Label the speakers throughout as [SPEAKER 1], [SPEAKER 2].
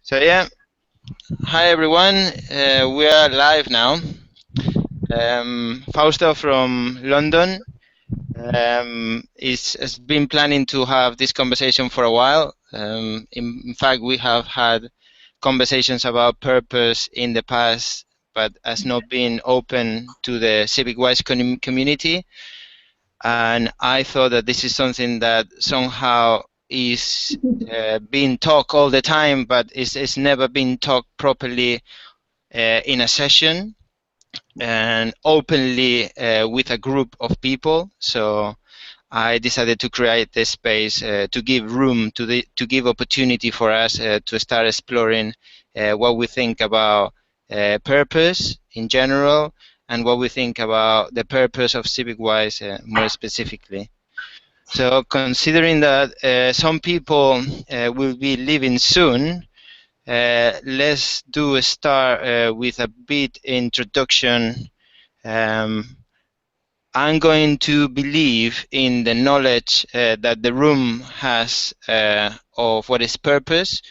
[SPEAKER 1] So yeah, hi everyone. We are live now. Fausto from London has been planning to have this conversation for a while. In fact, we have had conversations about purpose in the past, but has not been open to the CivicWise community. And I thought that this is something that somehow is being talked all the time, but it's never been talked properly in a session and openly with a group of people. So I decided to create this space to give room to give opportunity for us to start exploring what we think about purpose in general and what we think about the purpose of CivicWise more specifically. So considering that some people will be leaving soon, let's do a start with a bit introduction. Um, I'm going to believe in the knowledge that the room has of what is purpose.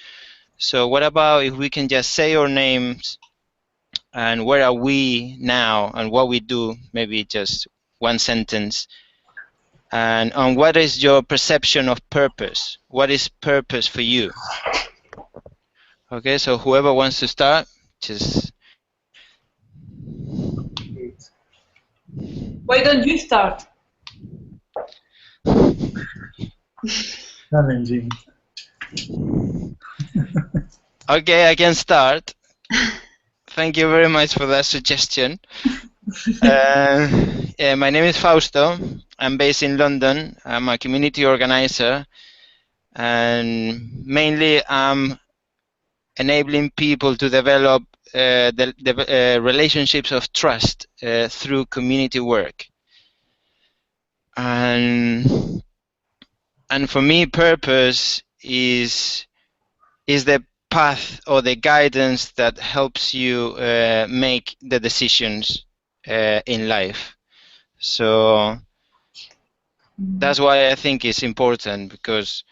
[SPEAKER 1] So what about if we can just say our names and where are we now and what we do, maybe just one sentence. And on what is your perception of purpose? What is purpose for you? Okay, so whoever wants to start, just
[SPEAKER 2] Why don't you start?
[SPEAKER 3] Challenging.
[SPEAKER 1] okay, I can start. Thank you very much for that suggestion. Yeah, my name is Fausto. I'm based in London. I'm a community organizer, and mainly I'm enabling people to develop the relationships of trust through community work. And for me, purpose is the path or the guidance that helps you make the decisions in life. So that's why I think it's important, because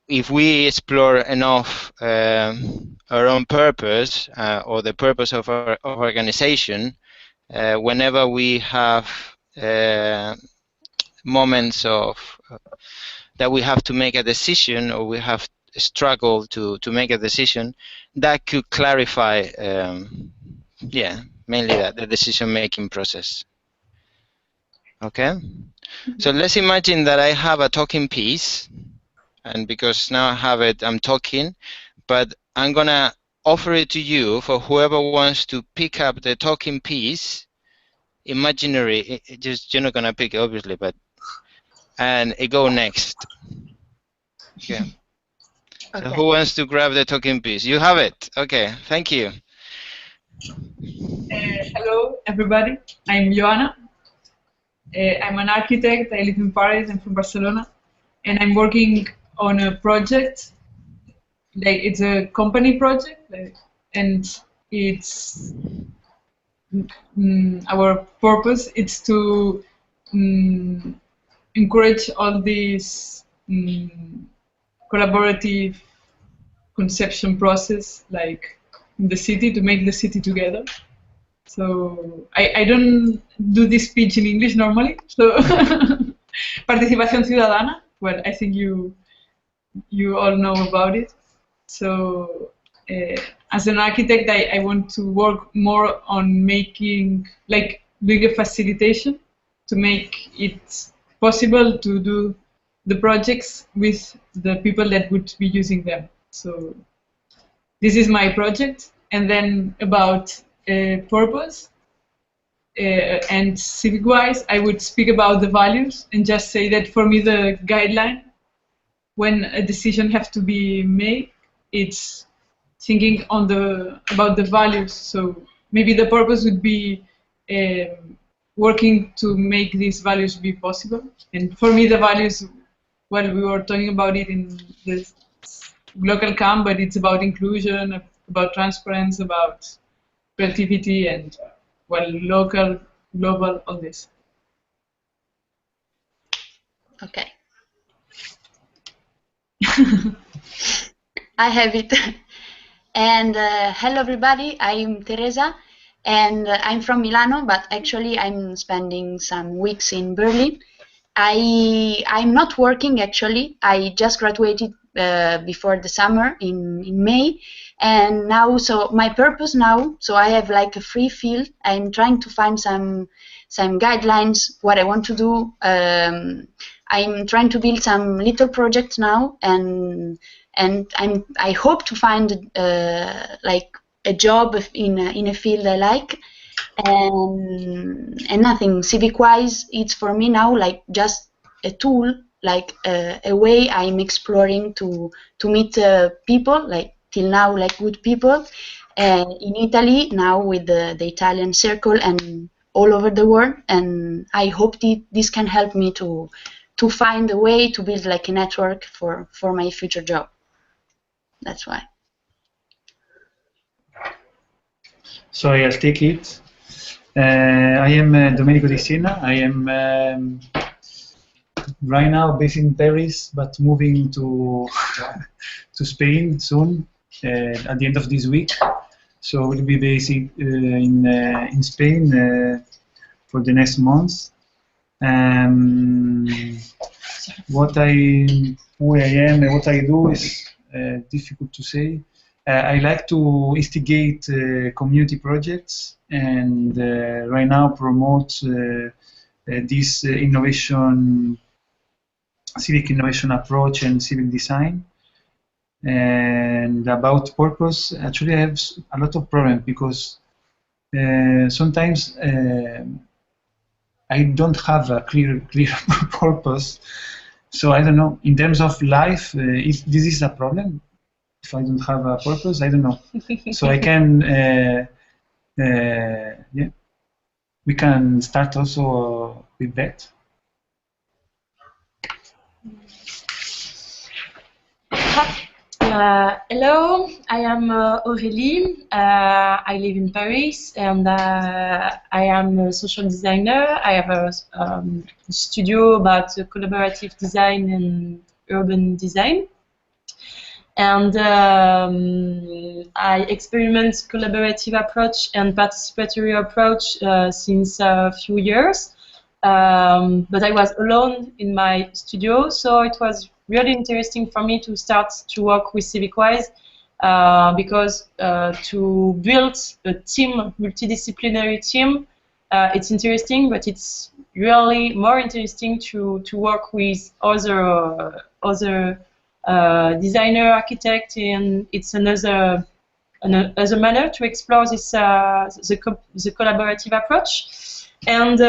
[SPEAKER 1] if we explore enough our own purpose or the purpose of our organization, whenever we have moments of that we have to make a decision or we have struggled to make a decision, that could clarify, yeah, mainly that the decision-making process. Okay, so let's imagine that I have a talking piece, and because now I have it, I'm talking, but I'm gonna offer it to you for whoever wants to pick up the talking piece, imaginary, just you're not gonna pick it obviously, but and it go next. Okay. So who wants to grab the talking piece? You have it. Okay, thank you.
[SPEAKER 2] Hello, everybody. I'm Joana. I'm an architect. I live in Paris. I'm from Barcelona, and I'm working on a project. Like it's a company project, and it's our purpose. It's to encourage all these collaborative conception process, like in the city, to make the city together. So I don't do this speech in English normally. So participación ciudadana. Well, I think you all know about it. So as an architect, I want to work more on making, like doing a facilitation to make it possible to do the projects with the people that would be using them. So this is my project. And then about purpose and CivicWise, I would speak about the values and just say that for me the guideline when a decision has to be made, it's thinking on about the values. So maybe the purpose would be working to make these values be possible. And for me, the values, well, we were talking about it in the local camp, but it's about inclusion, about transparency, about creativity, and well, local, global, all this.
[SPEAKER 4] Okay. I have it.
[SPEAKER 3] And hello everybody, I'm Teresa, and I'm from Milano, but actually I'm spending some weeks in Berlin. I'm not working actually. I just graduated before the summer in May, and now so my purpose now. So I have like a free field. I'm trying to find some guidelines what I want to do. I'm trying to build some little projects now, and I hope to find like a job in a field I like. And nothing. CivicWise, it's for me now like just a tool, like a way I'm exploring to meet people, like till now, like good people in Italy now with the Italian circle and all over the world. And I hope this can help me to find a way to build like a network for my future job. That's why.
[SPEAKER 4] So I'll take it. I am Domenico Di Siena. I am right now based in Paris, but moving to to Spain soon at the end of this week. So we'll be based in Spain for the next month. Who I am and what I do is difficult to say. I like to instigate community projects and right now promote this civic innovation approach and civic design. And about purpose, actually I have a lot of problems because sometimes I don't have a clear purpose. So I don't know, in terms of life, if this is a problem, if I don't have a purpose, I don't know. So I can, yeah, we can start also with that.
[SPEAKER 5] Hello, I am Aurélie. I live in Paris and I am a social designer. I have a studio about collaborative design and urban design. And I experiment collaborative approach and participatory approach since a few years. But I was alone in my studio, so it was really interesting for me to start to work with CivicWise because to build a team, multidisciplinary team, it's interesting, but it's really more interesting to work with other designer, architect, and it's another manner to explore this the collaborative approach. And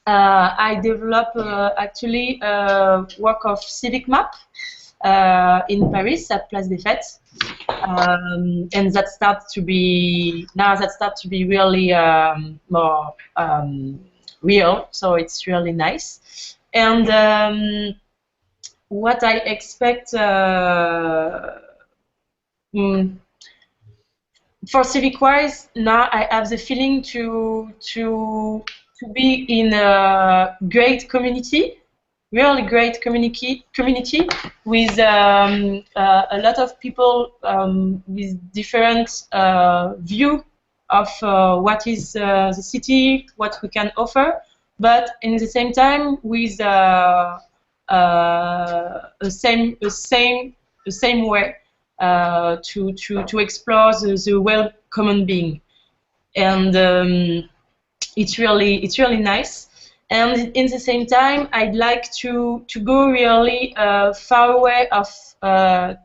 [SPEAKER 5] I develop actually a work of civic map in Paris at Place des Fêtes, and that starts to be really more real. So it's really nice. And what I expect for CivicWise now, I have the feeling to be in a great community, really great community with a lot of people with different view of what is the city, what we can offer, but in the same time with the same way to explore the well common being, and it's really nice. And in the same time, I'd like to go really far away of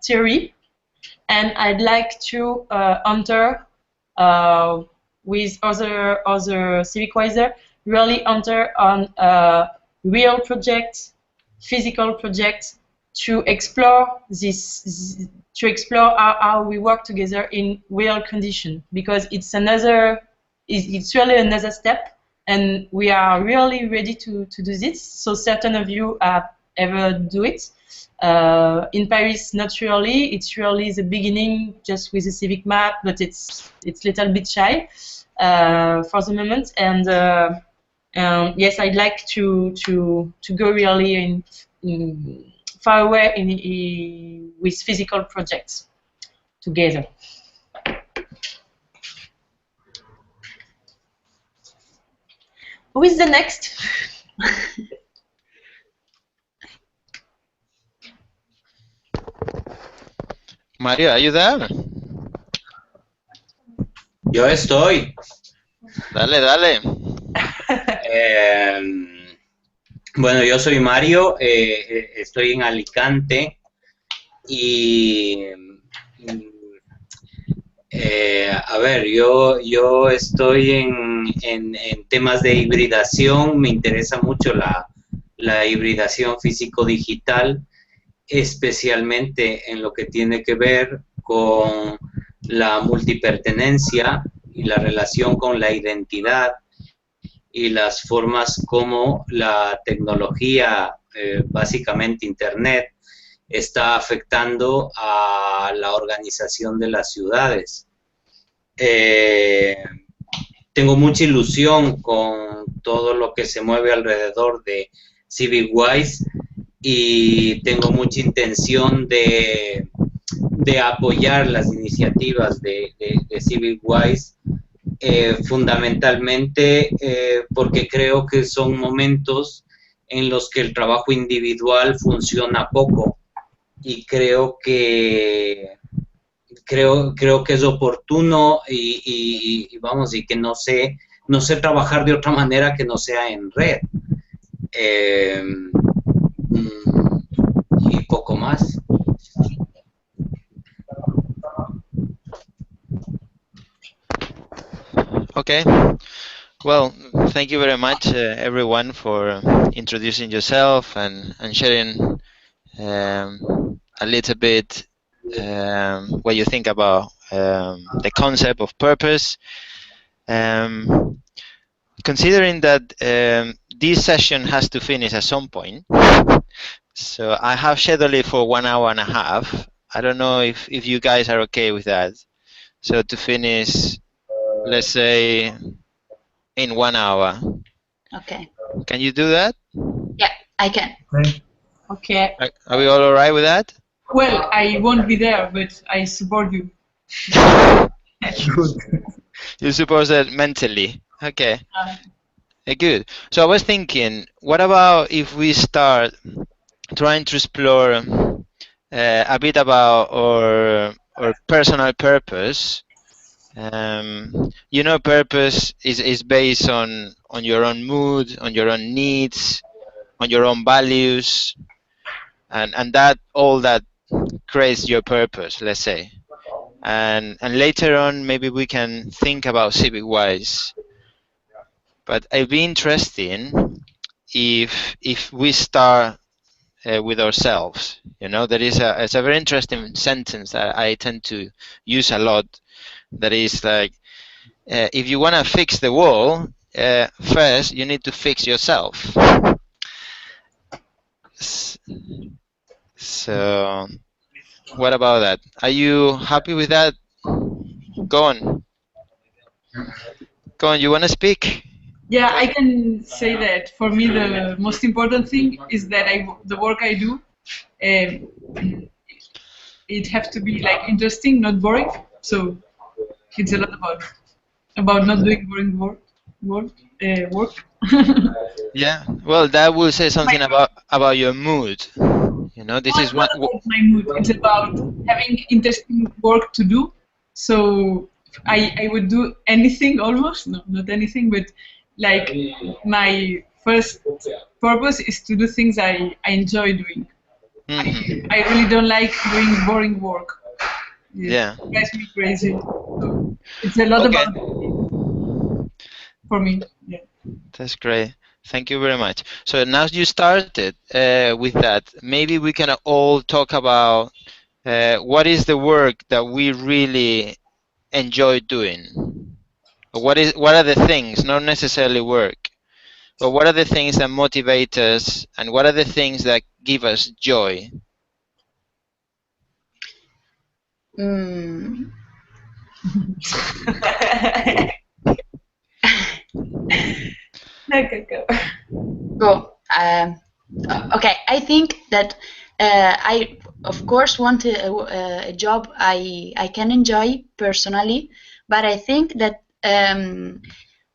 [SPEAKER 5] theory, and I'd like to enter with other CivicWiser, really enter on real projects, physical projects, to explore how we work together in real condition, because it's really another step, and we are really ready to do this. So certain of you have ever do it. In Paris, not really. It's really the beginning, just with a civic map, but it's a little bit shy for the moment. And yes, I'd like to go really far away with physical projects. together. Who is the next?
[SPEAKER 1] Mario, are you there?
[SPEAKER 6] Yo estoy.
[SPEAKER 1] Dale, dale.
[SPEAKER 6] Bueno, yo soy Mario, estoy en Alicante y a ver, yo estoy en temas de hibridación, me interesa mucho la hibridación físico-digital, especialmente en lo que tiene que ver con la multipertenencia y la relación con la identidad y las formas como la tecnología, básicamente Internet, está afectando a la organización de las ciudades. Tengo mucha ilusión con todo lo que se mueve alrededor de CivicWise y tengo mucha intención de apoyar las iniciativas de CivicWise, fundamentalmente porque creo que son momentos en los que el trabajo individual funciona poco y creo que es oportuno y vamos, y que no sé trabajar de otra manera que no sea en red. Y poco más.
[SPEAKER 1] Okay. Well, thank you very much, everyone, for introducing yourself and sharing a little bit what you think about the concept of purpose. Considering that this session has to finish at some point, so I have scheduled it for 1 hour and a half. I don't know if you guys are okay with that. So to finish, let's say, in 1 hour.
[SPEAKER 3] Okay.
[SPEAKER 1] Can you do that?
[SPEAKER 3] Yeah, I can.
[SPEAKER 5] Okay.
[SPEAKER 1] Are we all alright with that?
[SPEAKER 2] Well, I won't be there, but I support you.
[SPEAKER 1] You suppose that mentally? Okay. Good. So I was thinking, what about if we start trying to explore a bit about our personal purpose? You know, purpose is based on your own mood, on your own needs, on your own values, and that all that creates your purpose, let's say. And later on, maybe we can think about CivicWise. But it'd be interesting if we start with ourselves. You know, it's a very interesting sentence that I tend to use a lot. That is like, if you want to fix the wall, first you need to fix yourself. So, what about that? Are you happy with that? Go on. Go on, you want to speak?
[SPEAKER 2] Yeah, I can say that for me the most important thing is that the work I do, it have to be like interesting, not boring. So it's a lot about not doing boring work.
[SPEAKER 1] Yeah. Well, that will say something about your mood. You know, this is
[SPEAKER 2] not about my mood. It's about having interesting work to do. So I would do anything almost. No, not anything, but like my first purpose is to do things I enjoy doing.
[SPEAKER 1] Mm-hmm.
[SPEAKER 2] I really don't like doing boring work.
[SPEAKER 1] Yeah.
[SPEAKER 2] It drives me crazy. So it's a lot about for me. Yeah.
[SPEAKER 1] That's great. Thank you very much. So now you started with that, maybe we can all talk about what is the work that we really enjoy doing. What are the things, not necessarily work, but what are the things that motivate us, and what are the things that give us joy?
[SPEAKER 3] Go. Okay, I think that I of course want a job I can enjoy personally, but I think that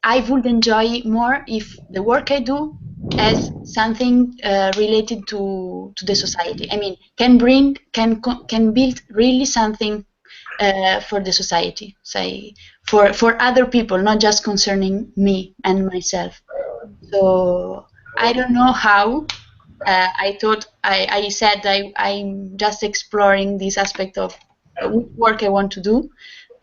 [SPEAKER 3] I would enjoy more if the work I do has something related to the society. I mean, can build really something for the society, say for other people, not just concerning me and myself. So I don't know how. I thought I said I'm just exploring this aspect of which work I want to do,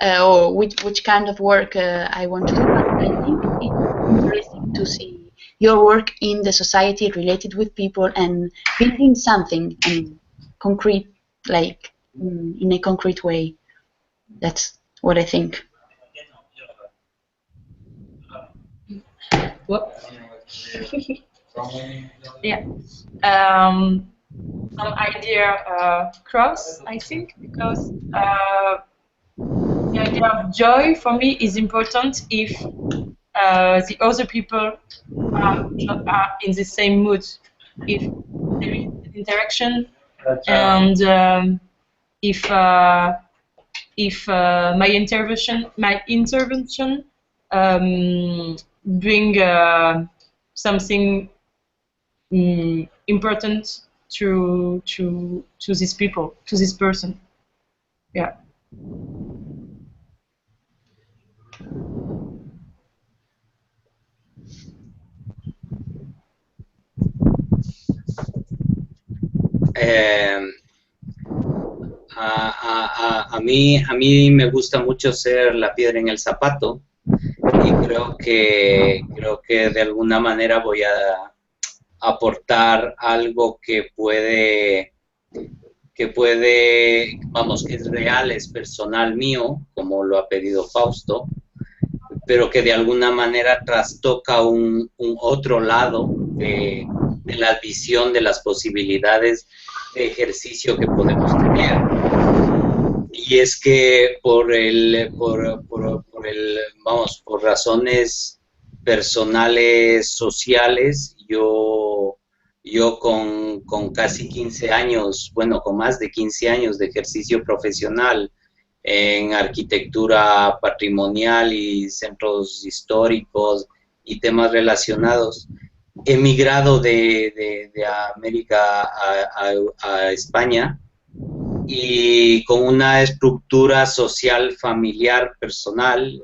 [SPEAKER 3] or which kind of work I want to do. But I think it's interesting to see your work in the society related with people and building something, I mean, concrete, like in a concrete way. That's what I think.
[SPEAKER 5] What? Yeah. Some idea cross, I think, because the idea of joy for me is important if the other people are in the same mood, if there is interaction, and if my intervention bring something important to these people, to this person. Yeah.
[SPEAKER 6] A mí me gusta mucho ser la piedra en el zapato y creo que de alguna manera voy a aportar algo vamos, que es real, es personal mío, como lo ha pedido Fausto, pero que de alguna manera trastoca un otro lado de la visión de las posibilidades de ejercicio que podemos tener. Y es que por razones personales, sociales, yo con casi 15 años, bueno, con más de 15 años de ejercicio profesional en arquitectura patrimonial y centros históricos y temas relacionados, he migrado de América a España, y con una estructura social, familiar, personal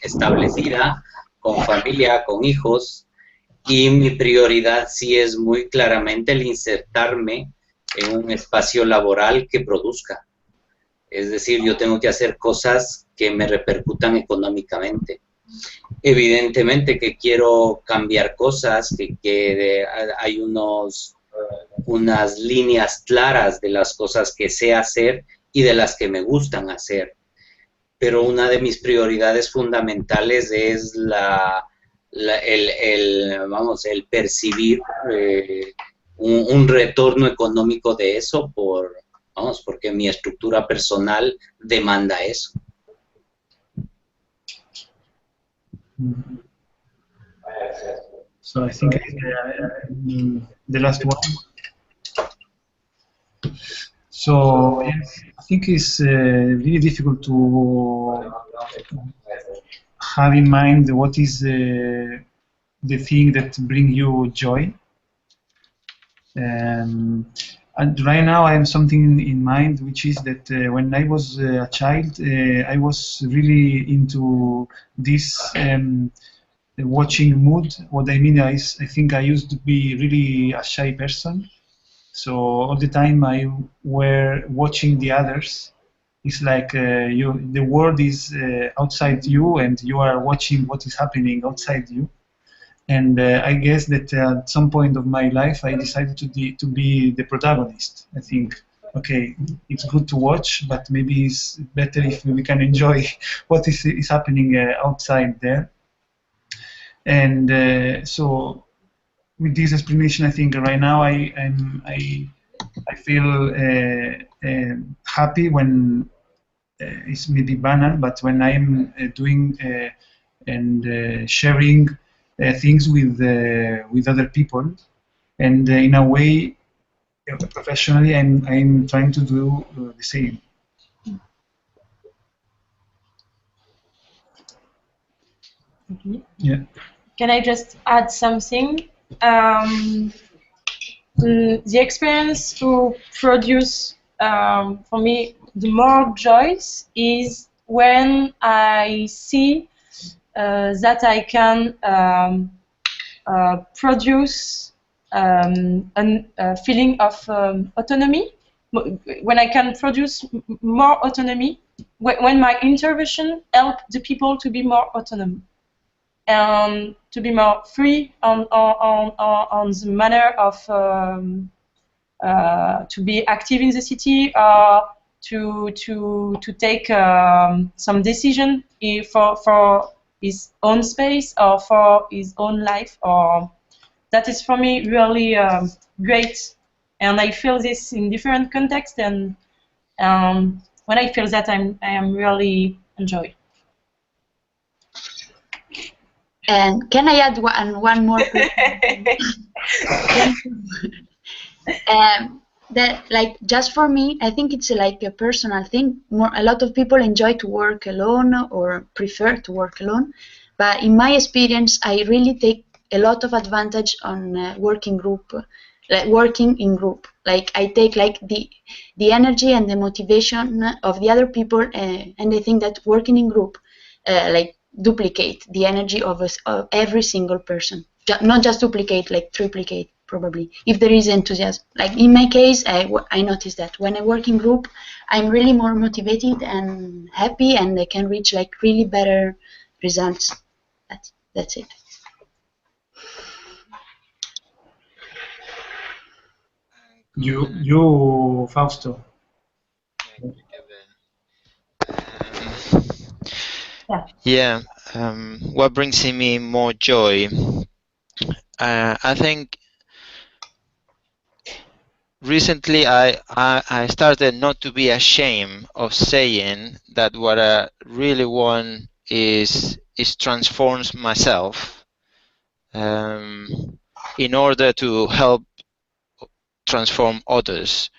[SPEAKER 6] establecida, con familia, con hijos, y mi prioridad sí es muy claramente el insertarme en un espacio laboral que produzca. Es decir, yo tengo que hacer cosas que me repercutan económicamente. Evidentemente que quiero cambiar cosas, que hay unas líneas claras de las cosas que sé hacer y de las que me gustan hacer. Pero una de mis prioridades fundamentales es el percibir un retorno económico de eso porque mi estructura personal demanda eso.
[SPEAKER 4] So I think the last one. So yes, I think it's really difficult to have in mind what is the thing that brings you joy. And right now I have something in mind, which is that when I was a child, I was really into this watching mood. What I mean is, I think I used to be really a shy person. So all the time I were watching the others. It's like the world is outside you, and you are watching what is happening outside you. And I guess that at some point of my life, I decided to be the protagonist. I think, okay, it's good to watch, but maybe it's better if we can enjoy what is happening outside there. And so, with this explanation, I think right now I feel happy when it's maybe banal, but when I'm doing and sharing things with other people, and in a way professionally, I'm trying to do the same. Yeah.
[SPEAKER 5] Can I just add something? The experience to produce, for me, the more joys is when I see that I can produce a feeling of autonomy, when I can produce more autonomy, when my intervention help the people to be more autonomous and to be more free on the manner of to be active in the city or to take some decision for his own space or for his own life. Or that is for me really great, and I feel this in different contexts, and when I feel that I am really enjoy.
[SPEAKER 3] And can I add one more? That, like, just for me, I think it's like a personal thing. A lot of people enjoy to work alone or prefer to work alone, but in my experience, I really take a lot of advantage on working in group. Like, I take like the energy and the motivation of the other people, and I think that working in group like duplicate the energy of every single person. Not just duplicate, like triplicate, probably, if there is enthusiasm. Like in my case, I noticed that when I work in group, I'm really more motivated and happy, and I can reach like really better results. That's it.
[SPEAKER 4] You, Fausto.
[SPEAKER 1] Yeah. What brings me more joy? I think recently I started not to be ashamed of saying that what I really want is transforms myself in order to help transform others.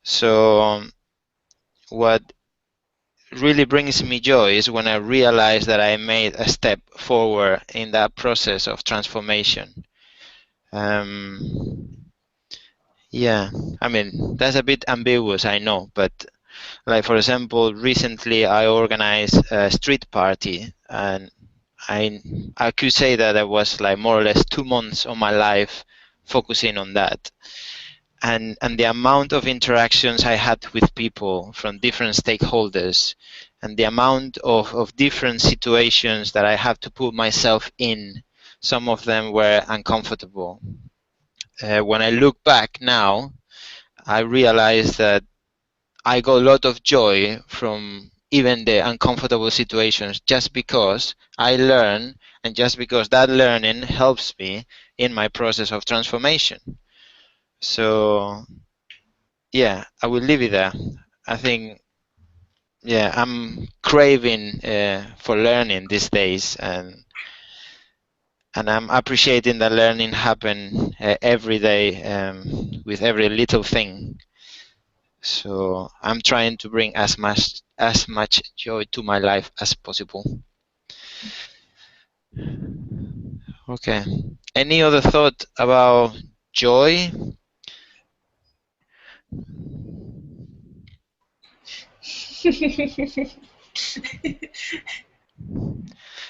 [SPEAKER 1] So what really brings me joy is when I realize that I made a step forward in that process of transformation. Yeah, I mean, that's a bit ambiguous, I know, but like, for example, recently I organized a street party, and I could say that I was like more or less 2 months of my life focusing on that. And the amount of interactions I had with people from different stakeholders, and the amount of different situations that I have to put myself in, some of them were uncomfortable. When I look back now, I realize that I got a lot of joy from even the uncomfortable situations, just because I learn, and just because that learning helps me in my process of transformation. So yeah, I will leave it there. I think, yeah, I'm craving for learning these days, and I'm appreciating that learning happen every day with every little thing. So I'm trying to bring as much joy to my life as possible. Okay. Any other thought about joy?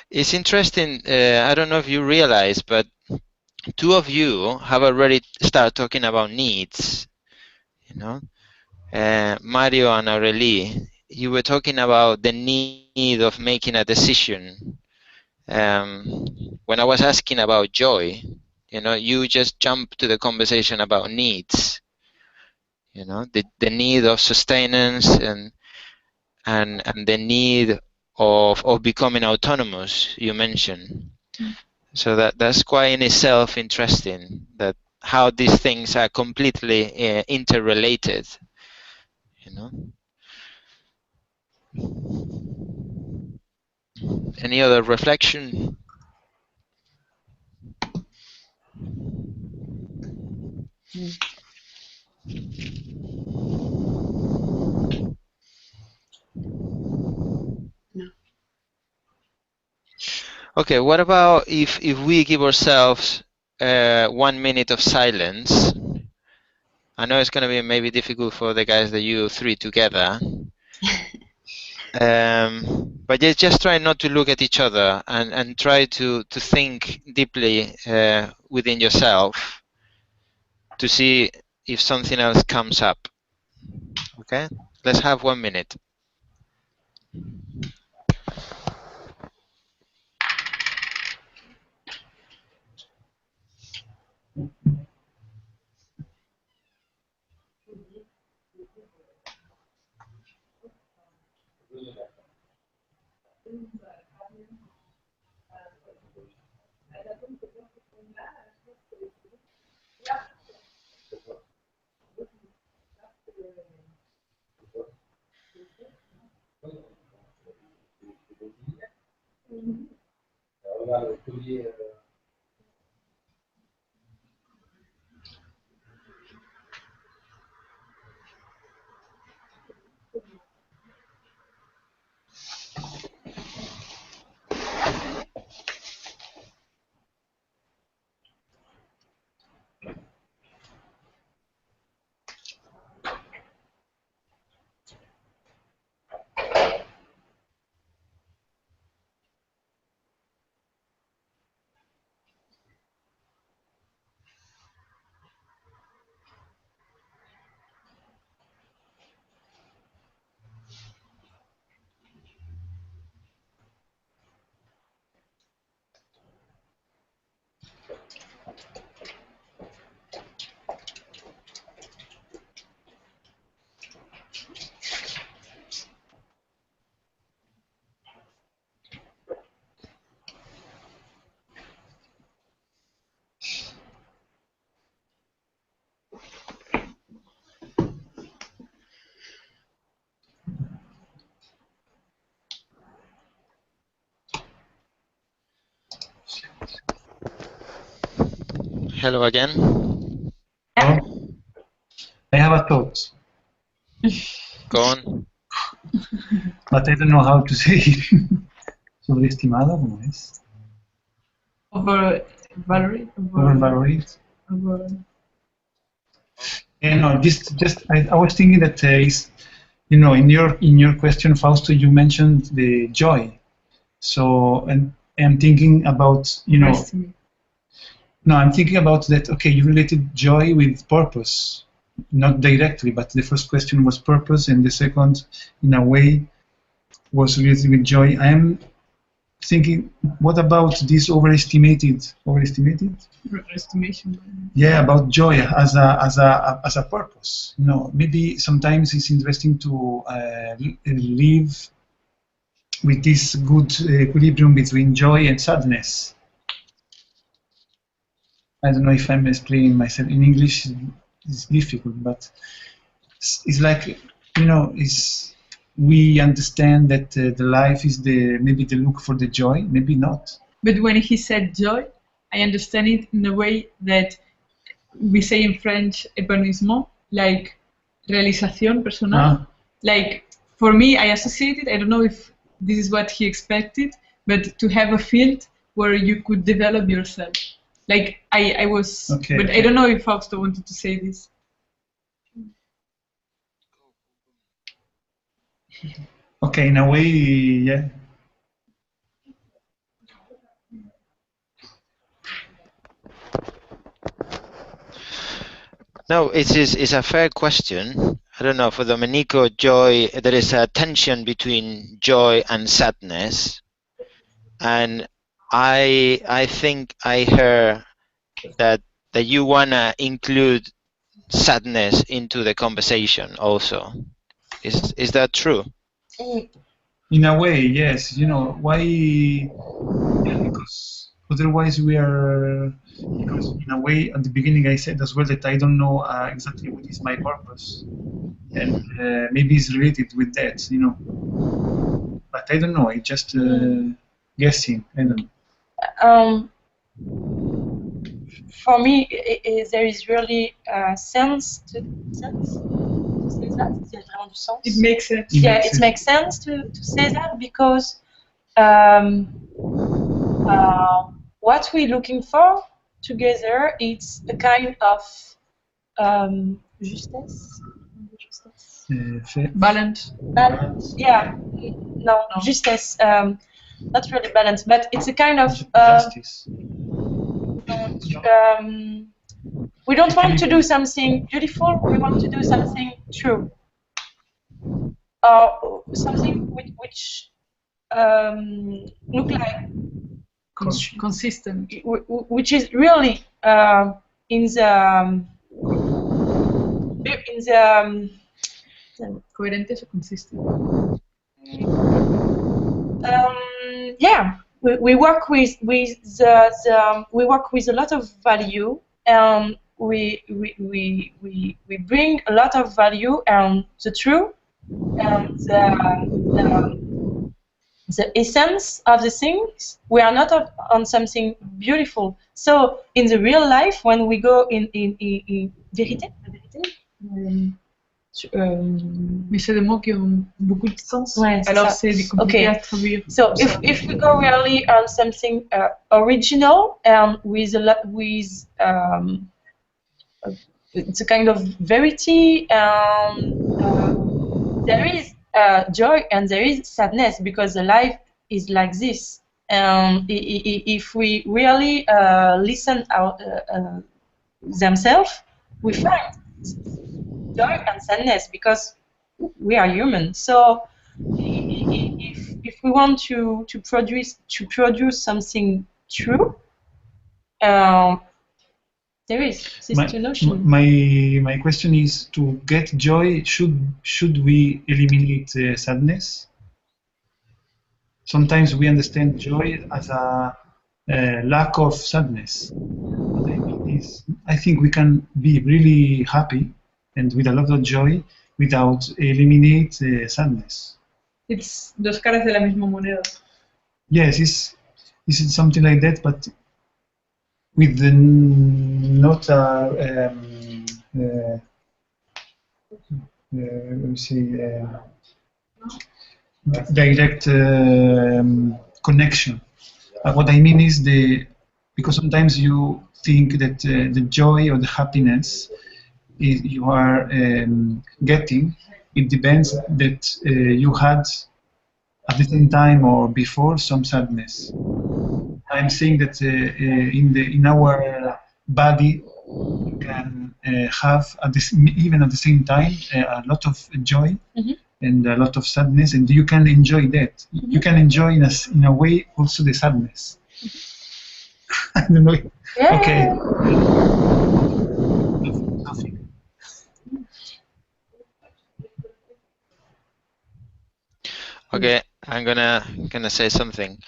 [SPEAKER 1] It's interesting. I don't know if you realize, but two of you have already started talking about needs. You know, Mario and Aurelie, you were talking about the need of making a decision. When I was asking about joy, you know, you just jumped to the conversation about needs. You know, the need of sustenance and the need of becoming autonomous, you mentioned. So that's quite in itself interesting, that how these things are completely interrelated, you know. Any other reflection? Okay, what about if we give ourselves 1 minute of silence? I know it's going to be maybe difficult for the guys that you three together. But just try not to look at each other and try to think deeply within yourself to see if something else comes up. Okay, let's have 1 minute. Hello again.
[SPEAKER 4] Oh, I have a thought,
[SPEAKER 1] Go on.
[SPEAKER 4] but I don't know how to say it. Sobreestimado, ¿cómo es?
[SPEAKER 2] Overvalued.
[SPEAKER 4] Overvalued. No, I was thinking that is, you know, in your question, Fausto, you mentioned the joy. So, and I'm thinking about, you know, no, I'm thinking about that. Okay, you related joy with purpose, not directly, but the first question was purpose, and the second, in a way, was related with joy. I am thinking, what about this overestimation? Yeah, about joy as a purpose. You know, maybe sometimes it's interesting to live with this good equilibrium between joy and sadness. I don't know if I'm explaining myself in English. It's difficult, but it's like, you know, we understand that the life is maybe the look for the joy, maybe not.
[SPEAKER 2] But when he said joy, I understand it in a way that we say in French épanouissement, like realización personal. Like for me, I associate it. I don't know if this is what he expected, but to have a field where you could develop yourself. Like I was,
[SPEAKER 4] okay,
[SPEAKER 2] but I don't know if Fausto wanted to say this.
[SPEAKER 4] Okay, in a way, yeah.
[SPEAKER 1] No, it's a fair question. I don't know, for Domenico, joy, there is a tension between joy and sadness. And I think I heard that you wanna include sadness into the conversation also. Is that true?
[SPEAKER 4] In a way, yes. You know, why? Yeah, because otherwise we are, because in a way at the beginning I said as well that I don't know exactly what is my purpose, and maybe it's related with that, you know. But I don't know. I just guessing. I don't know.
[SPEAKER 5] For me, there is really a sense to say that.
[SPEAKER 2] It makes sense.
[SPEAKER 5] Yeah, it makes sense to say that because what we're looking for together, it's a kind of justesse.
[SPEAKER 2] Balance.
[SPEAKER 5] Balance. Yeah. No, justesse. Not really balance, but it's a kind of
[SPEAKER 4] justice.
[SPEAKER 5] We don't want to do something beautiful. We want to do something true, or something which look like
[SPEAKER 2] Consistent.
[SPEAKER 5] which is really in the
[SPEAKER 2] Coherente o consistent.
[SPEAKER 5] Yeah, we work with we work with a lot of value, and we bring a lot of value and the truth and the essence of the things. We are not on something beautiful. So in the real life, when we go in vérité,
[SPEAKER 2] Mais c'est des mots qui ont beaucoup de sens.
[SPEAKER 5] Ouais,
[SPEAKER 2] Alors
[SPEAKER 5] ça.
[SPEAKER 2] c'est compliqué
[SPEAKER 5] Okay.
[SPEAKER 2] à traduire.
[SPEAKER 5] So if we go really on something original and with it's a kind of verity, there is joy and there is sadness because the life is like this. If we really listen out themselves, we find joy and sadness because we are human. So if we want to produce something true, there is this two notion.
[SPEAKER 4] My question is, to get joy, should we eliminate sadness? Sometimes we understand joy as a lack of sadness. What I mean is, I think we can be really happy and with a lot of joy without eliminate sadness.
[SPEAKER 2] It's dos caras de la misma moneda.
[SPEAKER 4] Yes, it's something like that, but with the not let me see, direct connection. What I mean is because sometimes you think that the joy or the happiness you are getting, it depends that you had at the same time or before some sadness. I'm saying that in our body you can have even at the same time a lot of joy and a lot of sadness, and you can enjoy that. You can enjoy in a way also the sadness. I don't know.
[SPEAKER 5] Yeah.
[SPEAKER 4] Okay.
[SPEAKER 1] Okay, I'm gonna say something.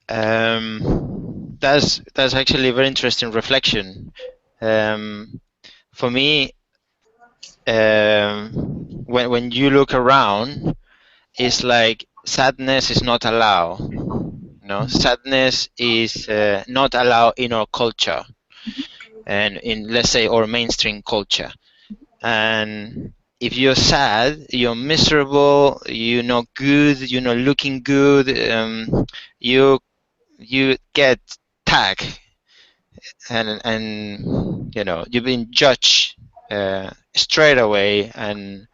[SPEAKER 1] That's actually a very interesting reflection. For me, when you look around, it's like sadness is not allowed. Sadness is not allowed in our culture, and in, let's say, our mainstream culture. And if you're sad, you're miserable, you're not good, you're not looking good, you get tagged, and you've been judged straight away, and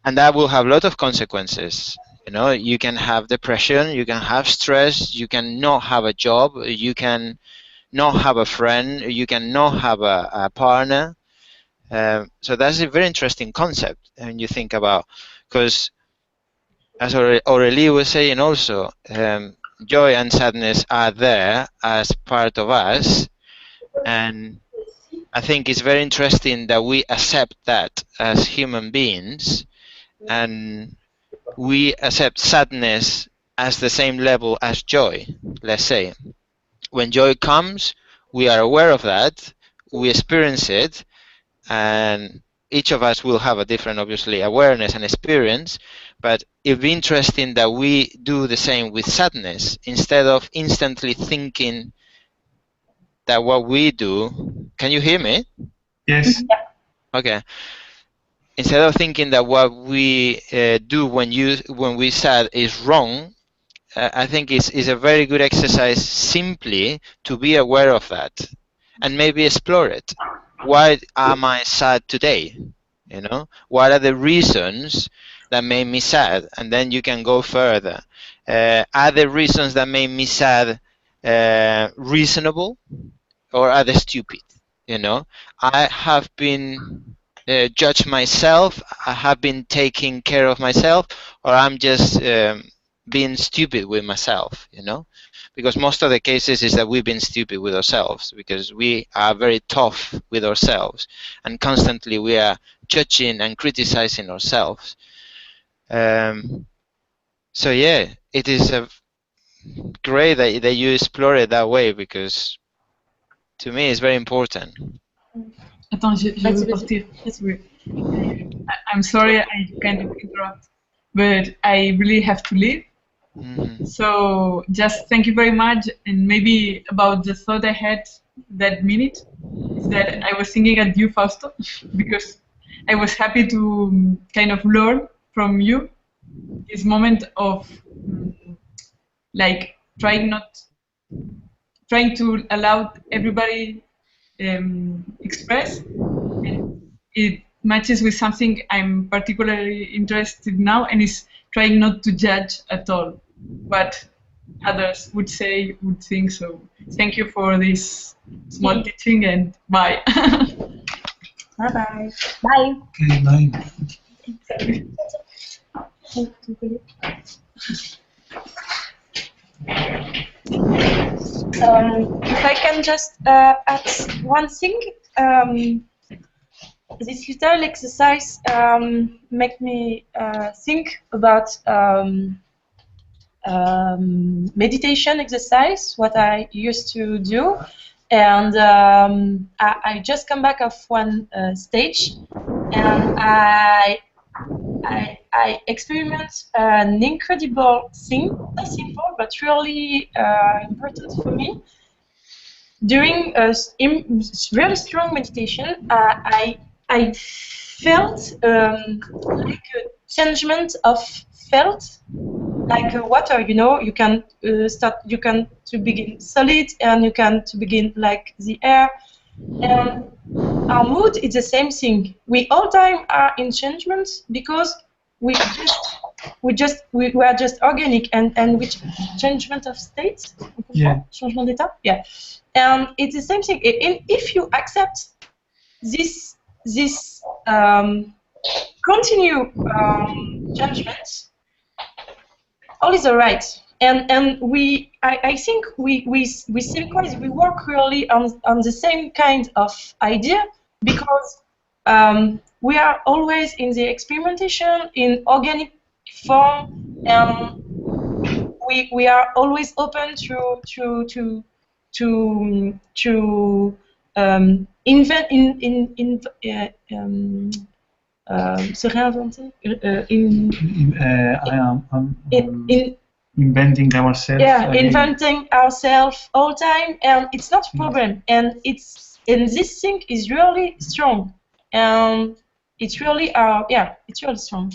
[SPEAKER 1] that will have a lot of consequences. You can have depression, you can have stress, you can not have a job, you can not have a friend, you can not have a partner. So that's a very interesting concept, and you think about, because as Aurélie was saying also, joy and sadness are there as part of us, and I think it's very interesting that we accept that as human beings, and we accept sadness as the same level as joy. Let's say when joy comes, we are aware of that, we experience it, and each of us will have a different, obviously, awareness and experience, but it'd be interesting that we do the same with sadness, instead of instantly thinking that what we do, can you hear me?
[SPEAKER 4] Yes.
[SPEAKER 1] Okay. Instead of thinking that what we do when we sad is wrong, I think is a very good exercise simply to be aware of that and maybe explore it. Why am I sad today? You know, what are the reasons that made me sad? And then you can go further. Are the reasons that made me sad reasonable, or are they stupid? You know, I have been judged myself. I have been taking care of myself, or I'm just being stupid with myself. You know, because most of the cases is that we've been stupid with ourselves because we are very tough with ourselves, and constantly we are judging and criticizing ourselves. So yeah, it is great that you explore it that way, because to me it's very important.
[SPEAKER 2] Attends, je veux partir. I'm sorry, I kind of interrupt, but I really have to leave. So just thank you very much. And maybe about the thought I had that minute is that I was thinking at you, Fausto, because I was happy to kind of learn from you this moment of like trying to allow everybody express. And it matches with something I'm particularly interested in now, and is trying not to judge at all what others would say, would think. So thank you for this small teaching, and bye.
[SPEAKER 5] Bye-bye.
[SPEAKER 3] Bye.
[SPEAKER 4] Okay, bye.
[SPEAKER 5] If I can just add one thing, this little exercise make me think about meditation exercise, what I used to do, and I just come back of one stage, and I experiment an incredible thing, not simple but really important for me. During a very strong meditation, I felt like a changement of felt, like water. You know, you can you can to begin solid, and you can to begin like the air. And our mood is the same thing. We all time are in changement because we are just organic and which changement of state.
[SPEAKER 4] Yeah.
[SPEAKER 5] Changement d'état. Yeah. And it's the same thing. If you accept this continue judgment, all is alright. And I think we CivicWise, we work really on the same kind of idea, because we are always in the experimentation in organic form, and we are always open to invent se réinventer
[SPEAKER 4] inventing ourselves.
[SPEAKER 5] Yeah, inventing ourselves all time, and it's not a problem. And this thing is really strong, and it's really it's really strong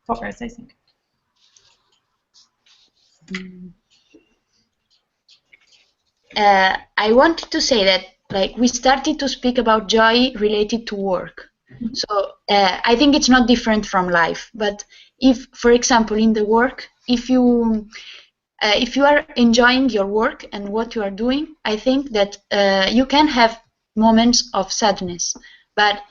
[SPEAKER 5] for us, I think.
[SPEAKER 3] I wanted to say that, like, we started to speak about joy related to work. So I think it's not different from life. But if, for example, in the work, if you are enjoying your work and what you are doing, I think that you can have moments of sadness, but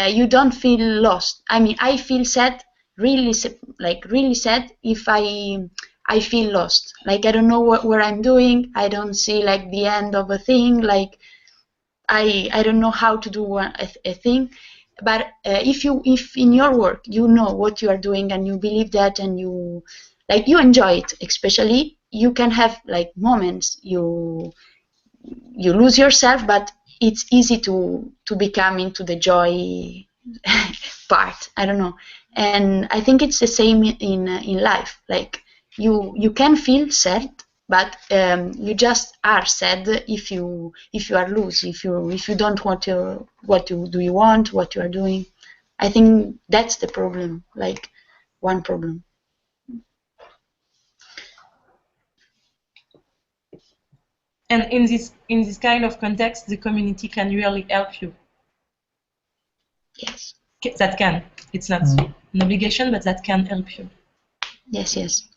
[SPEAKER 3] you don't feel lost. I mean, I feel sad, really sad if I feel lost. Like, I don't know what I'm doing. I don't see like the end of a thing. Like, I don't know how to do a thing. But if in your work you know what you are doing and you believe that, and you enjoy it, especially, you can have like moments you lose yourself, but it's easy to become into the joy part. I don't know, and I think it's the same in life. Like, you can feel sad, but you just are sad if you are loose, if you don't want what you want, what you are doing. I think that's the problem, like one problem.
[SPEAKER 5] And in this kind of context, the community can really help you.
[SPEAKER 3] Yes.
[SPEAKER 5] That can. It's not an obligation, but that can help you.
[SPEAKER 3] Yes, yes.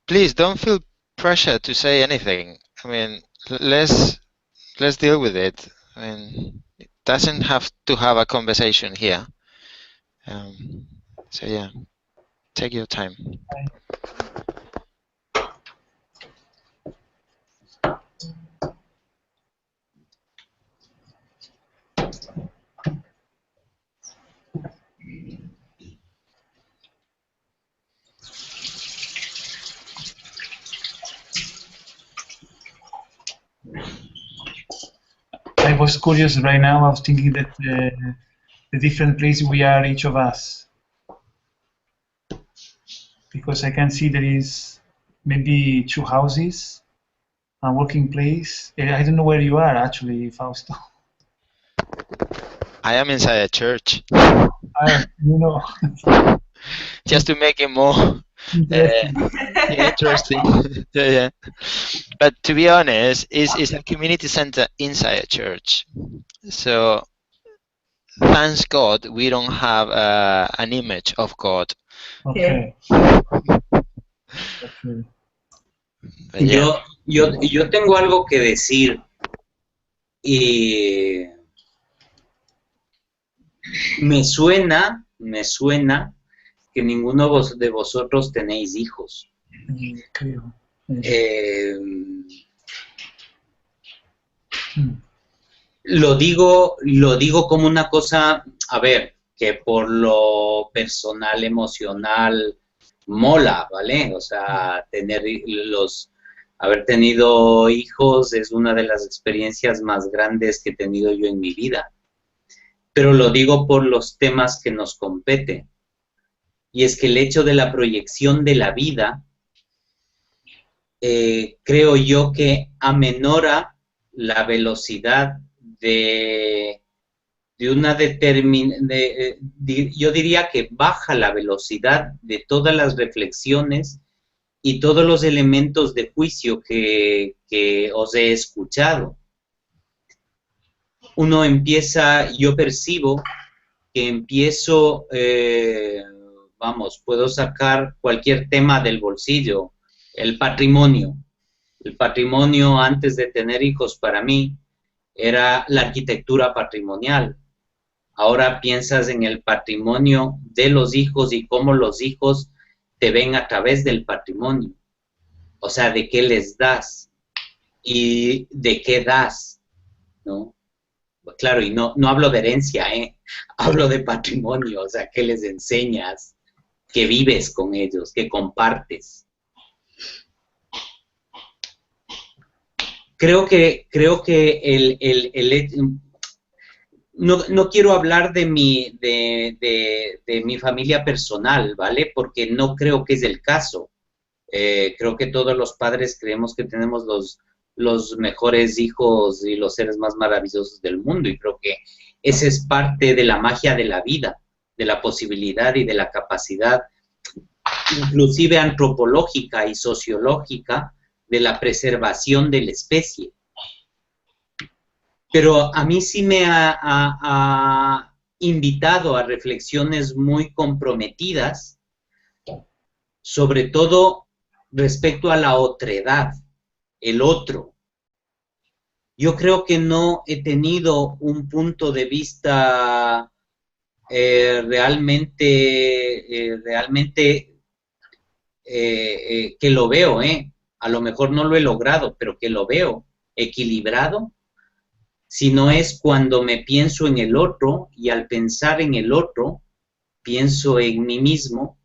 [SPEAKER 1] Please don't feel pressure to say anything. I mean, let's deal with it. I mean, it doesn't have to have a conversation here. So yeah, take your time.
[SPEAKER 4] I was curious right now. I was thinking that the different places we are, each of us, because I can see there is maybe 2 houses, a working place. I don't know where you are actually, Fausto.
[SPEAKER 1] I am inside a church.
[SPEAKER 4] You know.
[SPEAKER 1] Just to make it more interesting. Yeah. But to be honest, it's a community center inside a church. So thanks God we don't have an image of God.
[SPEAKER 4] Okay.
[SPEAKER 1] But yeah.
[SPEAKER 6] Yo tengo algo que decir y me suena que ninguno de vosotros tenéis hijos.
[SPEAKER 4] Creo.
[SPEAKER 6] Lo digo como una cosa, a ver, que por lo personal, emocional, mola, ¿vale? O sea, haber tenido hijos es una de las experiencias más grandes que he tenido yo en mi vida. Pero lo digo por los temas que nos competen. Y es que el hecho de la proyección de la vida, creo yo que amenora la velocidad yo diría que baja la velocidad de todas las reflexiones y todos los elementos de juicio que os he escuchado. Yo percibo que empiezo, puedo sacar cualquier tema del bolsillo, el patrimonio. El patrimonio antes de tener hijos para mí era la arquitectura patrimonial. Ahora piensas en el patrimonio de los hijos y cómo los hijos te ven a través del patrimonio. O sea, de qué les das y de qué das, ¿no? Claro, y no hablo de herencia, hablo de patrimonio, o sea, qué les enseñas, que vives con ellos, que compartes. Creo que no quiero hablar de mi familia personal, ¿vale? Porque no creo que es el caso. Creo que todos los padres creemos que tenemos los mejores hijos y los seres más maravillosos del mundo, y creo que esa es parte de la magia de la vida, de la posibilidad y de la capacidad, inclusive antropológica y sociológica, de la preservación de la especie. Pero a mí sí me ha invitado a reflexiones muy comprometidas, sobre todo respecto a la otredad, el otro. Yo creo que no he tenido un punto de vista realmente que lo veo, a lo mejor no lo he logrado, pero que lo veo equilibrado, sino es cuando me pienso en el otro, y al pensar en el otro, pienso en mí mismo,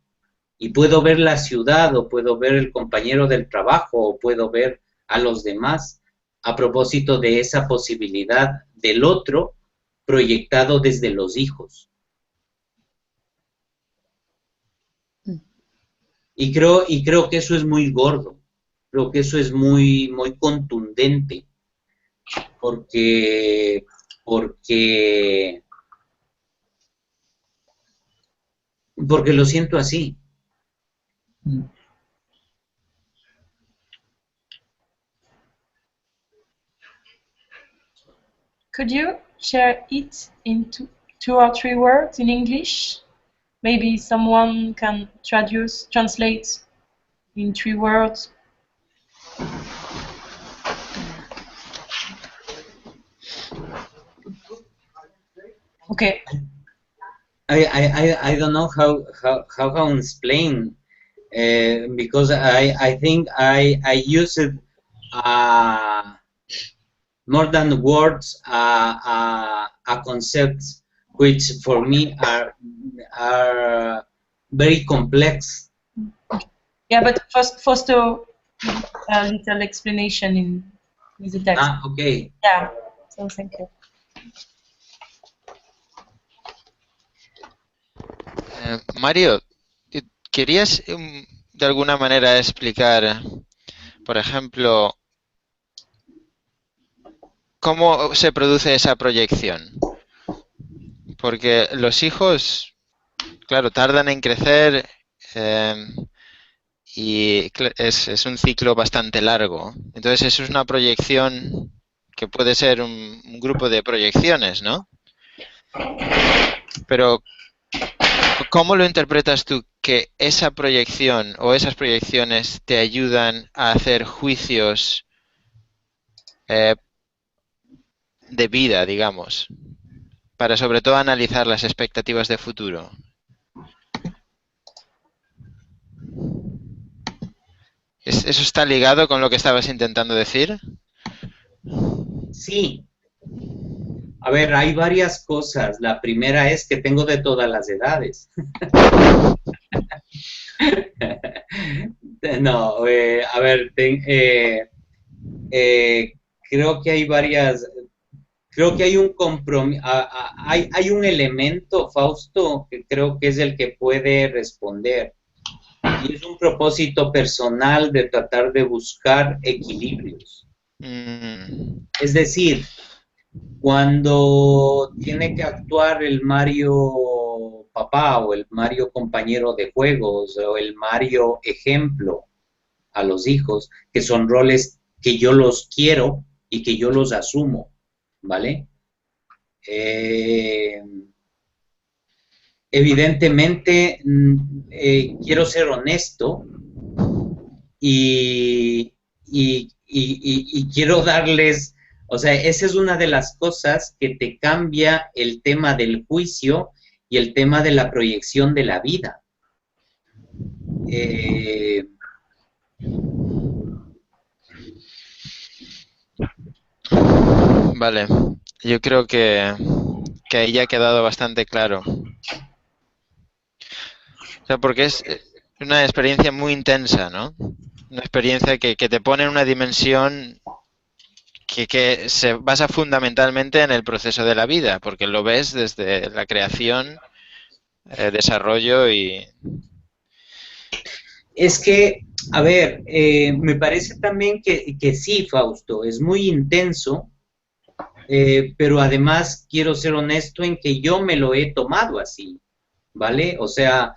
[SPEAKER 6] y puedo ver la ciudad, o puedo ver el compañero del trabajo, o puedo ver a los demás, a propósito de esa posibilidad del otro proyectado desde los hijos. Y creo que eso es muy gordo. creo que eso es muy, muy contundente, porque lo siento así.
[SPEAKER 5] Could you share it into 2 or 3 words in English? Maybe someone can translate in 3 words. Okay.
[SPEAKER 6] I don't know how to explain, because I think I use it more than words, a concept which for me are very complex.
[SPEAKER 5] Yeah, but first a little explanation in the text.
[SPEAKER 6] Okay.
[SPEAKER 5] Yeah, so thank you.
[SPEAKER 1] Mario, ¿querías de alguna manera explicar, por ejemplo, cómo se produce esa proyección? Porque los hijos, claro, tardan en crecer y es un ciclo bastante largo. Entonces eso es una proyección que puede ser un grupo de proyecciones, ¿no? Pero ¿cómo lo interpretas tú que esa proyección o esas proyecciones te ayudan a hacer juicios de vida, digamos, para sobre todo analizar las expectativas de futuro? ¿Eso está ligado con lo que estabas intentando decir?
[SPEAKER 6] Sí. A ver, hay varias cosas. La primera es que tengo de todas las edades. No, a ver, creo que hay varias. Creo que hay un compromiso, hay un elemento, Fausto, que creo que es el que puede responder. Y es un propósito personal de tratar de buscar equilibrios. Es decir, cuando tiene que actuar el Mario papá o el Mario compañero de juegos o el Mario ejemplo a los hijos, que son roles que yo los quiero y que yo los asumo, ¿vale? Evidentemente, quiero ser honesto y quiero darles, o sea, esa es una de las cosas que te cambia el tema del juicio y el tema de la proyección de la vida.
[SPEAKER 1] Vale, yo creo que ahí ya ha quedado bastante claro. O sea, porque es una experiencia muy intensa, ¿no? Una experiencia que te pone en una dimensión que se basa fundamentalmente en el proceso de la vida, porque lo ves desde la creación, desarrollo y...
[SPEAKER 6] Es que, a ver, me parece también que sí, Fausto, es muy intenso, pero además quiero ser honesto en que yo me lo he tomado así, ¿vale? O sea,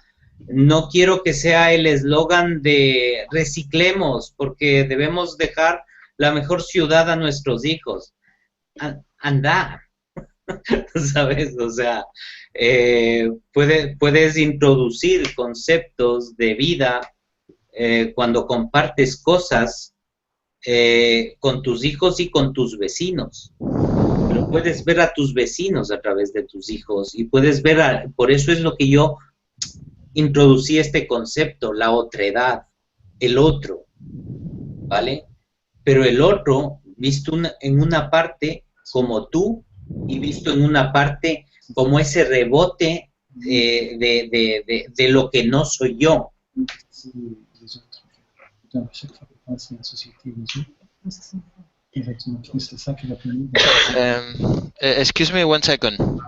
[SPEAKER 6] no quiero que sea el eslogan de reciclemos, porque debemos dejar la mejor ciudad a nuestros hijos. Anda, ¿sabes? O sea, puedes introducir conceptos de vida cuando compartes cosas con tus hijos y con tus vecinos. Pero puedes ver a tus vecinos a través de tus hijos y puedes ver, por eso es lo que yo introducí este concepto, la otredad, el otro, ¿vale? Pero el otro visto en una parte como tú y visto en una parte como ese rebote de lo que no soy yo.
[SPEAKER 1] Excuse me one second.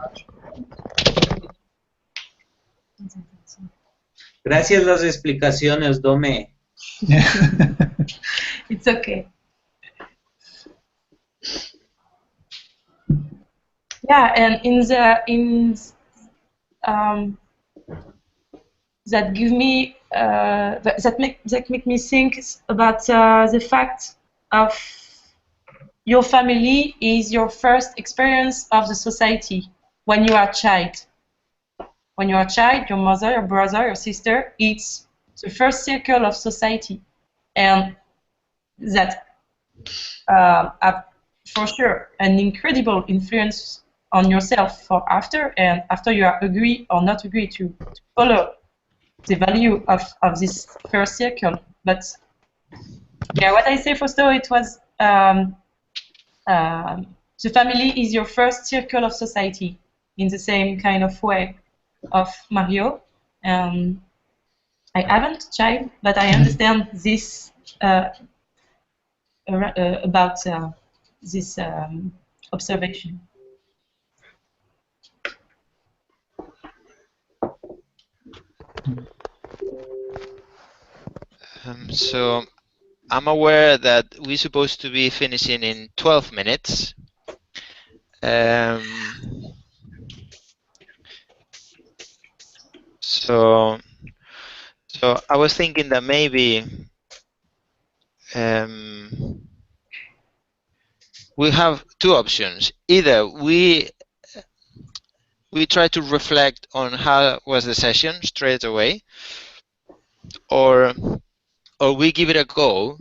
[SPEAKER 6] Gracias las explicaciones, Dome.
[SPEAKER 5] It's okay. Yeah, and that give me that make me think about the fact of your family is your first experience of the society when you are a child. When you are a child, your mother, your brother, your sister, it's the first circle of society, and that have for sure an incredible influence on yourself for after, and after you are agree or not agree to follow the value of this first circle. But yeah, what I say for Stowe, it was the family is your first circle of society in the same kind of way of Mario. I haven't child, but I understand this about this observation.
[SPEAKER 1] So I'm aware that we're supposed to be finishing in 12 minutes. So I was thinking that maybe we have two options. Either we try to reflect on how was the session straight away, or we give it a go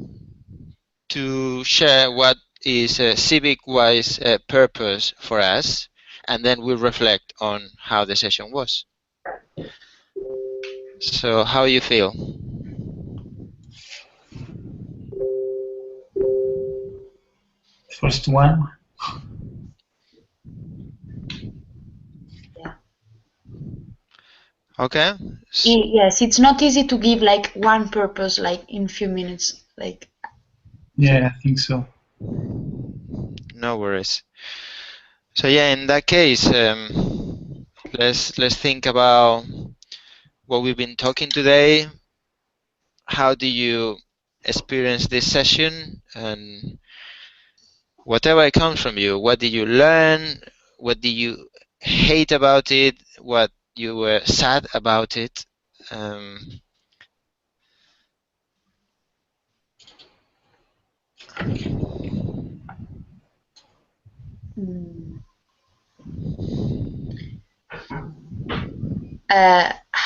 [SPEAKER 1] to share what is a CivicWise purpose for us, and then we reflect on how the session was. So how you feel?
[SPEAKER 4] First one.
[SPEAKER 3] Yeah.
[SPEAKER 1] Okay.
[SPEAKER 3] Yes, it's not easy to give like one purpose like in few minutes. Like.
[SPEAKER 4] Yeah, I think so.
[SPEAKER 1] No worries. So yeah, in that case, let's think about what we've been talking today. How do you experience this session, and whatever it comes from you, what did you learn? What did you hate about it? What you were sad about it?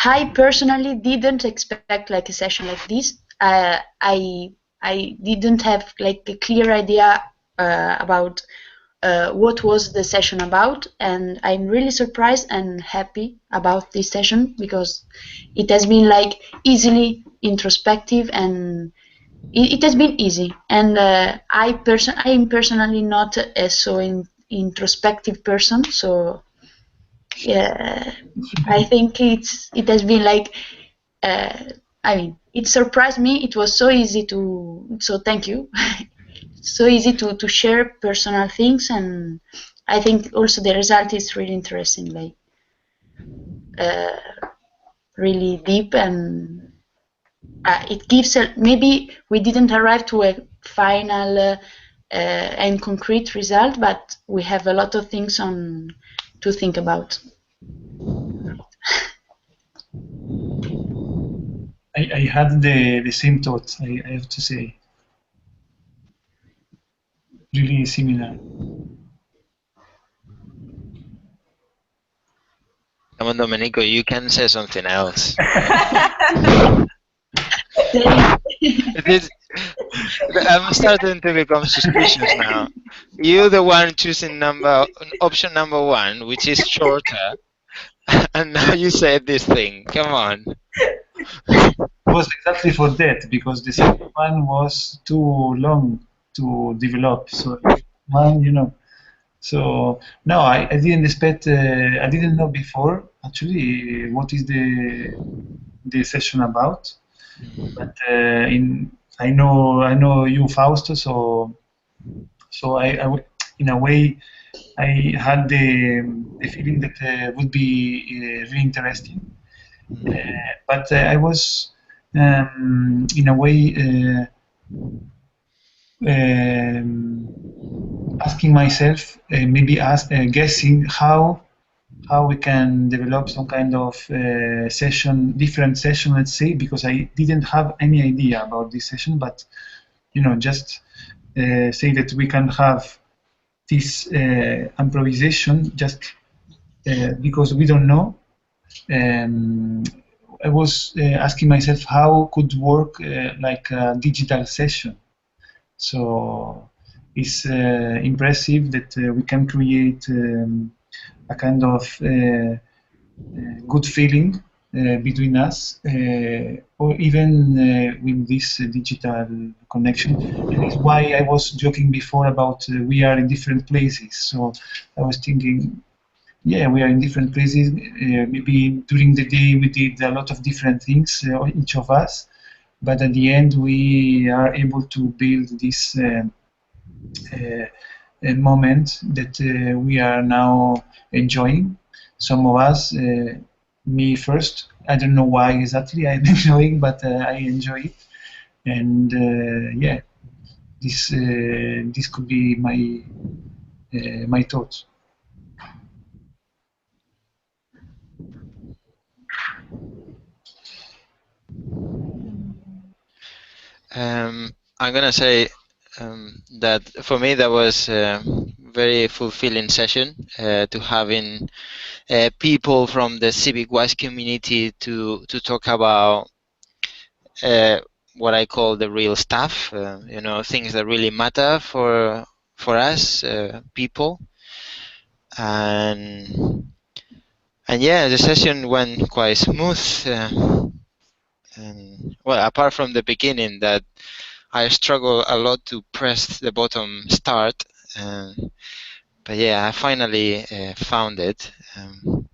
[SPEAKER 3] I personally didn't expect like a session like this. I didn't have like a clear idea about what was the session about, and I'm really surprised and happy about this session because it has been like easily introspective, and it has been easy. And I am personally not a so introspective person, so yeah, I think it has been like I mean, it surprised me. It was so easy to, so thank you. So easy to share personal things, and I think also the result is really interesting, like really deep, and it gives maybe we didn't arrive to a final and concrete result, but we have a lot of things on to think about.
[SPEAKER 4] I had the same thoughts, I have to say. Really similar.
[SPEAKER 1] Come on, Domenico, you can say something else. I'm starting to become suspicious now. You're the one choosing option number one, which is shorter, and now you said this thing. Come on.
[SPEAKER 4] It was exactly for that, because the second one was too long to develop. So one, you know. So no, I didn't expect. I didn't know before actually what is the session about. But I know you, Fausto. So in a way I had the feeling that would be really interesting. But I was in a way asking myself, maybe guessing how we can develop some kind of different session, let's say, because I didn't have any idea about this session, but just say that we can have this improvisation just because we don't know. I was asking myself how could work like a digital session. So it's impressive that we can create a kind of good feeling between us, or even with this digital connection. And it's why I was joking before about we are in different places. So I was thinking, yeah, we are in different places. Maybe during the day we did a lot of different things, each of us, but at the end we are able to build this moment that we are now enjoying. Some of us, me first, I don't know why exactly I'm enjoying, but I enjoy it. And yeah, this could be my thoughts.
[SPEAKER 1] I'm gonna say that for me that was a very fulfilling session to having people from the CivicWise community to talk about what I call the real stuff, things that really matter for us people, and yeah, the session went quite smooth. And well, apart from the beginning that I struggle a lot to press the button start, but yeah, I finally found it.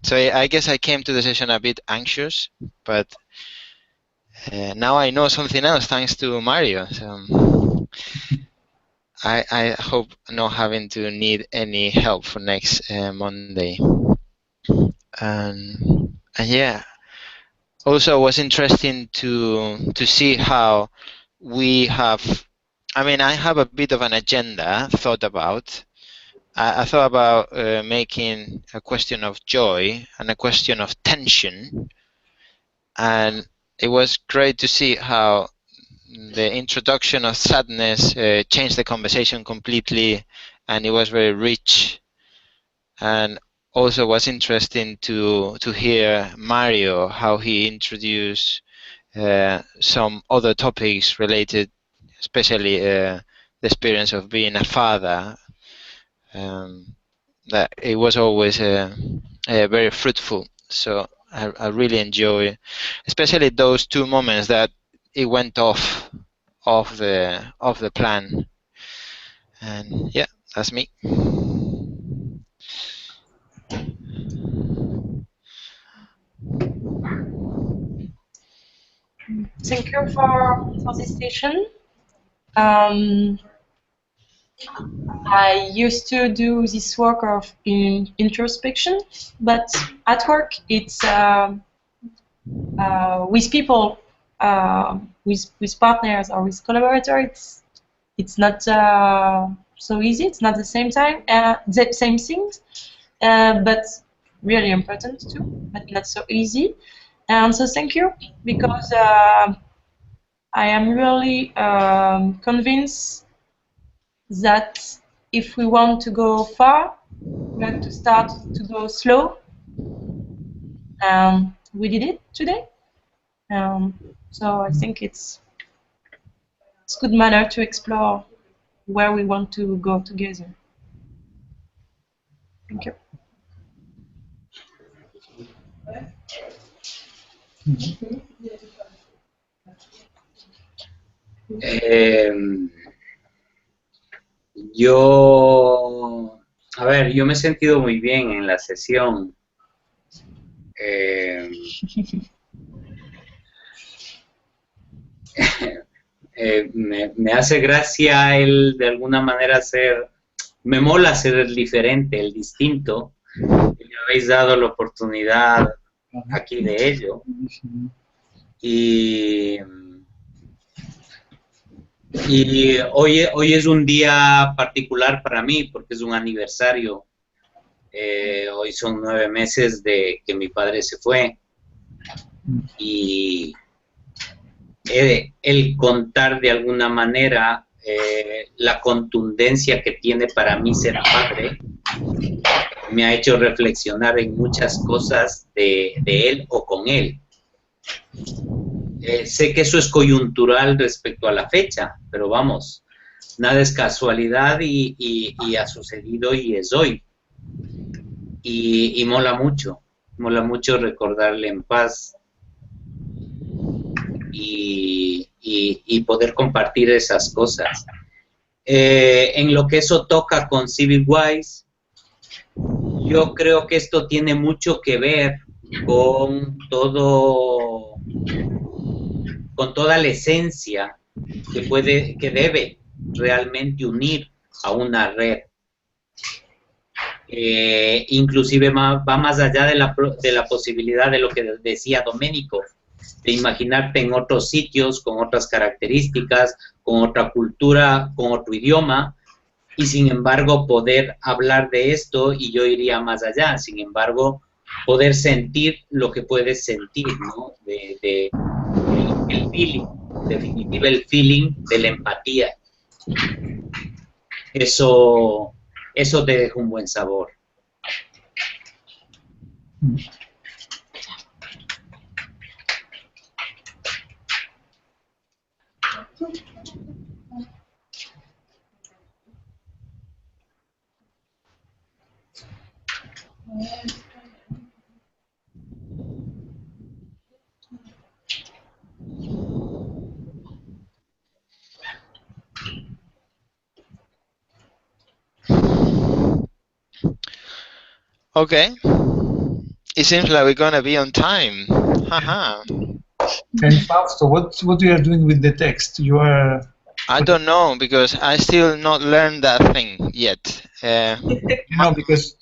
[SPEAKER 1] So I guess I came to the session a bit anxious, but now I know something else thanks to Mario. So I hope not having to need any help for next Monday. And yeah, also it was interesting to see how we have. I mean, I have a bit of an agenda thought about. I thought about making a question of joy and a question of tension, and it was great to see how the introduction of sadness changed the conversation completely, and it was very rich. And also was interesting to hear Mario how he introduced some other topics related, especially the experience of being a father. That it was always very fruitful. So I really enjoy, especially those two moments that it went off the plan. And yeah, that's me.
[SPEAKER 5] Thank you for this session. I used to do this work of introspection, but at work it's with people, with partners or with collaborators. It's not so easy. It's not the same things, but really important too, but not so easy. And so thank you, because I am really convinced that if we want to go far, we have to start to go slow. We did it today. So I think it's good manner to explore where we want to go together. Thank you.
[SPEAKER 6] Yo me he sentido muy bien en la sesión. Me hace gracia el de alguna manera me mola ser el diferente, el distinto, y me habéis dado la oportunidad aquí de ello. Y Y hoy es un día particular para mí porque es un aniversario. Hoy son 9 meses de que mi padre se fue. Y el contar de alguna manera la contundencia que tiene para mí ser padre me ha hecho reflexionar en muchas cosas de él o con él. Sé que eso es coyuntural respecto a la fecha, pero vamos, nada es casualidad y ha sucedido y es hoy. Y mola mucho recordarle en paz y poder compartir esas cosas. En lo que eso toca con CivicWise, yo creo que esto tiene mucho que ver con toda la esencia que debe realmente unir a una red. Inclusive va más allá de la posibilidad de lo que decía Doménico, de imaginarte en otros sitios, con otras características, con otra cultura, con otro idioma, y sin embargo poder hablar de esto, y yo iría más allá, sin embargo, poder sentir lo que puedes sentir, ¿no? El feeling, en definitiva el feeling de la empatía. Eso te deja un buen sabor.
[SPEAKER 1] Okay. It seems like we're gonna be on time. Haha.
[SPEAKER 4] And Fausto, what you are doing with the text? You are.
[SPEAKER 1] I don't know because I still not learned that thing yet.
[SPEAKER 4] Because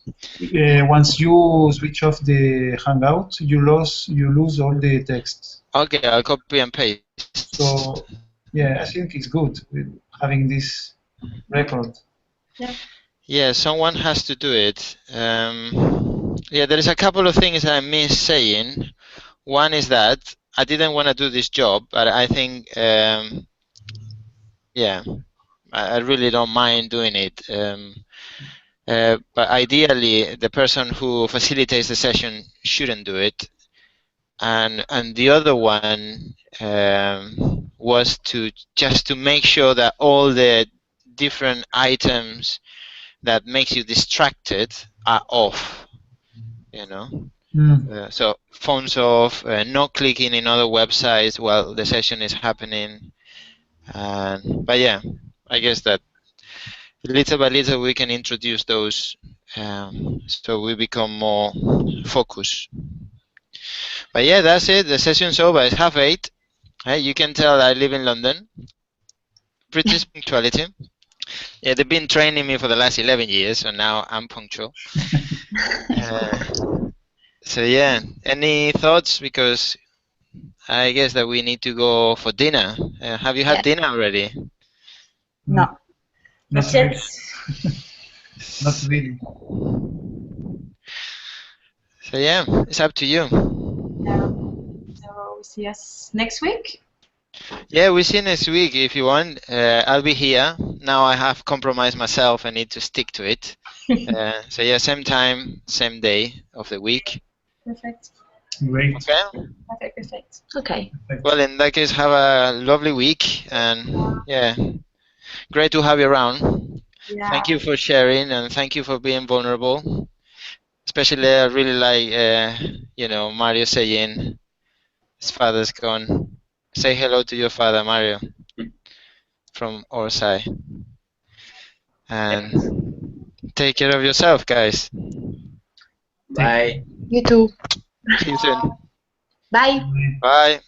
[SPEAKER 4] once you switch off the Hangout, you lose all the text.
[SPEAKER 1] Okay, I'll copy and paste.
[SPEAKER 4] So yeah, I think it's good with having this record.
[SPEAKER 1] Yeah, someone has to do it. Yeah, there is a couple of things I miss saying. One is that I didn't want to do this job, but I think, yeah, I really don't mind doing it. But ideally, the person who facilitates the session shouldn't do it. And the other one was just to make sure that all the different items that makes you distracted are off, you know. So phones off, not clicking in other websites while the session is happening. But yeah, I guess that little by little we can introduce those so we become more focused. But yeah, that's it. The session's over. It's 8:30. You can tell I live in London. British punctuality. Yeah, they've been training me for the last 11 years, so now I'm punctual. So yeah, any thoughts? Because I guess that we need to go for dinner. Have you had dinner already?
[SPEAKER 3] No.
[SPEAKER 4] Not yet. Not really.
[SPEAKER 1] So yeah, it's up to you.
[SPEAKER 5] So see us next week.
[SPEAKER 1] Yeah, we see you next week if you want. I'll be here. Now I have compromised myself. I need to stick to it. So yeah, same time, same day of the week.
[SPEAKER 5] Perfect.
[SPEAKER 4] Great.
[SPEAKER 1] Okay.
[SPEAKER 5] Perfect.
[SPEAKER 3] Okay.
[SPEAKER 1] Well, in that case, have a lovely week, and yeah, great to have you around.
[SPEAKER 5] Yeah.
[SPEAKER 1] Thank you for sharing, and thank you for being vulnerable. Especially, I really like, Mario saying his father's gone. Say hello to your father, Mario, from our side. And take care of yourself, guys.
[SPEAKER 6] Bye.
[SPEAKER 3] You too.
[SPEAKER 1] See you soon.
[SPEAKER 3] Bye.
[SPEAKER 1] Bye.